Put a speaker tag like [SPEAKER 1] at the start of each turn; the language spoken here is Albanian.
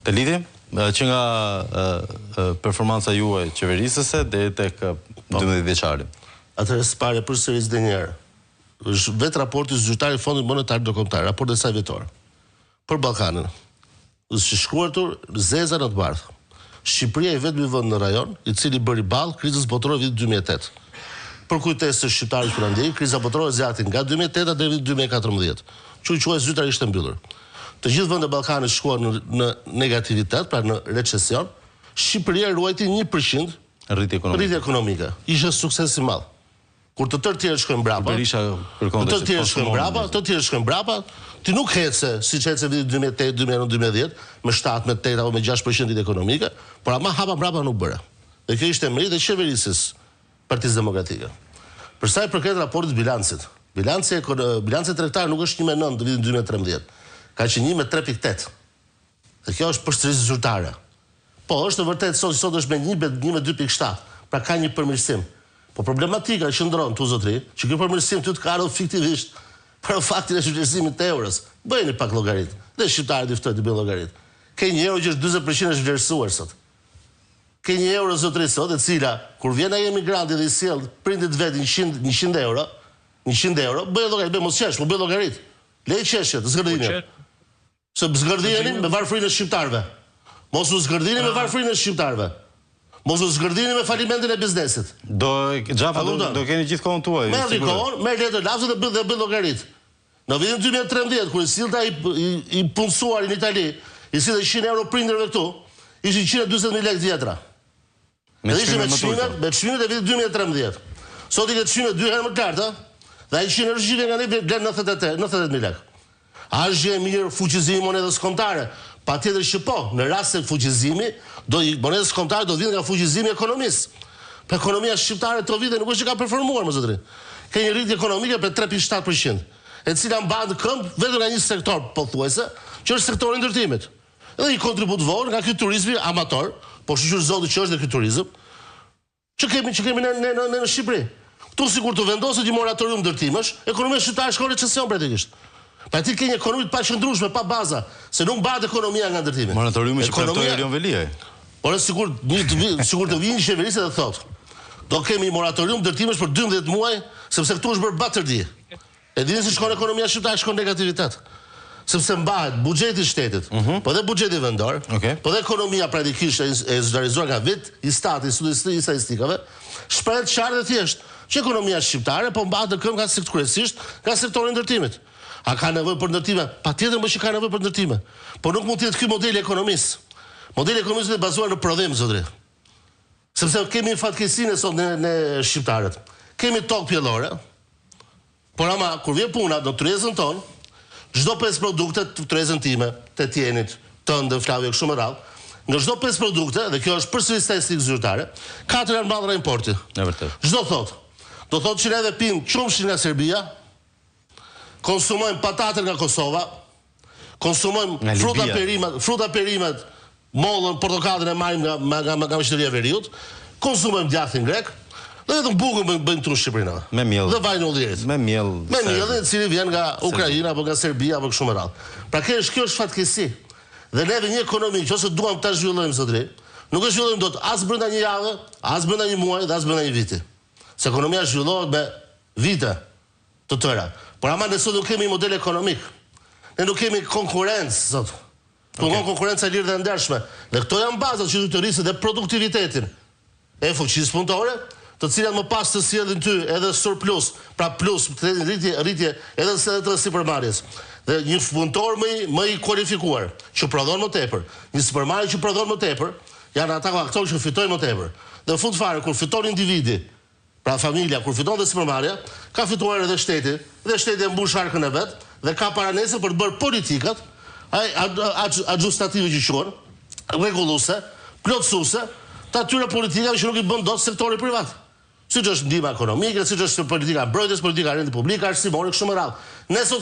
[SPEAKER 1] Të lidhim që nga performanca juaj qeverisëse deri tek 12 vjeçari.
[SPEAKER 2] Atëherë s'pare përsëris edhe një herë. Është vetë raporti zyrtar i Fondit Monetar Ndërkombëtar, raporti i saj vjetor. Për Ballkanin. Është shkruar zeza në të bardhë. Shqipëria i vetmi vend në rajon i cili bëri ballë krizës botërore vitit 2008. Për kujtesë të shqiptarëve që na ndjejnë, kriza botërore zgjati nga 2008 deri në 2014. Quhet zyrtarisht e mbyllur. Të gjithë vendet e Ballkanit shkuan në negativitet, pra në recesion. Shqipëria ruajti 1% rritje ekonomike. Ishte sukses i madh. Kur të tërë tjerë shkojnë brapa, të tjerë shkojnë brapa, ti nuk hece, siç hece vitit 2008, 2009, 2010, me 7, me 8 apo me 6% rritje ekonomike, por ama hapa brapa nuk bëre. Dhe kjo ishte meritë e qeverisës Partisë Demokratike. Për sa i përket raportit bilancit, bilanci tregtar nuk është 1,9 të vitit 2013, ka qenë 1,3,8. Dhe kjo është përsërisje zyrtare. Po, është vërtet sot është me 1,2,7, pra ka një përmirësim. Po problematika qëndron tu zotri, që ky përmirësim ty të ka ardhur fiktivisht për faktin e shqyrtimit të eurës. Bëjeni pak llogarit. Dhe shqiptarët i ftoj të bëjnë llogarit. Ke një euro që është 40% është vlerësuar sot. Ke një euro zotri sot, e cila kur vjen ai emigranti dhe i sjell prindit vet 100 euro, bëj llogarit, bëj mos qesh, po bëj llogarit. Lej qeshje, të zgërdhini. Se zgërdhini me varfërinë e shqiptarëve. Mos u zgërdhini me varfërinë e shqiptarëve. Mos u zgërdhini me falimentin e biznesit.
[SPEAKER 1] Do keni gjithkohën tuaj.
[SPEAKER 2] Merr kohën, merr letër lafzë dhe bëj llogarit. Në vitin 2013 kur i sillte i punësuar në Itali, i sillte 100 euro prindërve këtu, ishin 140.000 lekë vjetra. Me çmimet e vitit 2013. Sot i ke çmimet 2 herë më të larta, dhe ai 100 euro që nga ne vlen 98.000 lekë. A është gjë e mirë fuqizimi i monedhës kombëtare? Patjetër që po, në rast se fuqizimi, monedhës kombëtare do vinë nga fuqizimi i ekonomisë. Po ekonomia shqiptare këto vite nuk është që ka performuar, më zotëri. Ka një rritje ekonomike për 3,7%, e cila mbahet në këmbë vetëm nga një sektor pothuajse, që është sektori i ndërtimit. Edhe një kontribut vor nga ky turizmi amator, po shqyrë zoti që është dhe ky turizëm, që kemi në Shqipëri. Ktu sikur të vendoset një moratorium ndërtimësh, ekonomia shqiptare shkon në recesion praktikisht. Pa ti ke një ekonomi të paqëndrueshme, pa baza, se nuk mbahet ekonomia nga ndërtimi.
[SPEAKER 1] Moratoriumi që praktoi Elion Veliaj.
[SPEAKER 2] Por sikur të vinë qeverisë dhe thotë, do kemi një moratorium ndërtimësh për 12 muaj, sepse këtu është bërë batërdi. E dini se shkon ekonomia shqiptare, shkon negativitet. Sepse mbahet buxheti i shtetit, po dhe buxheti vendor, po dhe ekonomia praktikisht e zyrtarizuar nga vet i stati, instituti i statistikave, shprehet qartë dhe thjesht që ekonomia shqiptare po mbahet në këmbë nga sektori i ndërtimit. A ka nevojë për ndërtime? Patjetër që ka nevojë për ndërtime. Por nuk mund të jetë ky modeli ekonomisë. Modeli ekonomisë është bazuar në prodhim, zotëri. Sepse kemi fatkeqësinë sot në shqiptarët. Kemi tokë pjellore, por ama kur vjen puna në turizmin ton, çdo 5 produkte të turizmit time, të tjenit, tënde, Flavio kështu me radhë, nga çdo 5 produkte, dhe kjo është përsëri statistikë zyrtare, 4 janë mbledhura importi.
[SPEAKER 1] Në vërtet.
[SPEAKER 2] Çdo do thotë që ne pim qumshin nga Serbia, konsumojmë patatën nga Kosova, konsumojmë fruta perimet, mollën, portokallën e marrim nga Maqedonia e Veriut, konsumojmë djathtin grek, dhe vetëm bukën bëjmë këtu në Shqipëri.
[SPEAKER 1] Me miell.
[SPEAKER 2] Dhe vajin ullirës.
[SPEAKER 1] Me miell.
[SPEAKER 2] Me miell, i cili vjen nga Ukraina apo nga Serbia apo kështu me radhë. Pra kjo është fatkeqësi. Dhe neve një ekonomi që ose duam ta zhvillojmë zotëri, nuk e zhvillojmë dot as brenda një jave, as brenda një muaji, dhe as brenda një viti. Se ekonomia zhvillohet me vite të tëra. Por ama ne sot nuk kemi model ekonomik. Ne nuk kemi konkurrencë sot. Pungon konkurrenca e lirë dhe ndershme. Dhe këto janë bazat që duhet të rrisin dhe produktivitetin e fuqisë punëtore, të cilat më pas të sjellin ty edhe surplus, pra plus, rritje edhe të sipërmarrjes. Dhe një punëtor më i kualifikuar, që prodhon më tepër, një sipërmarrje që prodhon më tepër, janë ata që fitojnë më tepër. Dhe në fund fare kur fiton individi, pra familja, kur fiton dhe sipërmarrja, ka fituar edhe shteti, dhe shteti e mbush arkën e vet, dhe ka paranesë për të bërë politikat, adjustative që quhen, rregulluese, plotësuese, të atyre politikave që nuk i bën dot sektori privat. Siç është ndihma ekonomike, siç është politika mbrojtjes, politika rendi publike, arsimore, kështu me radhë. Ne sot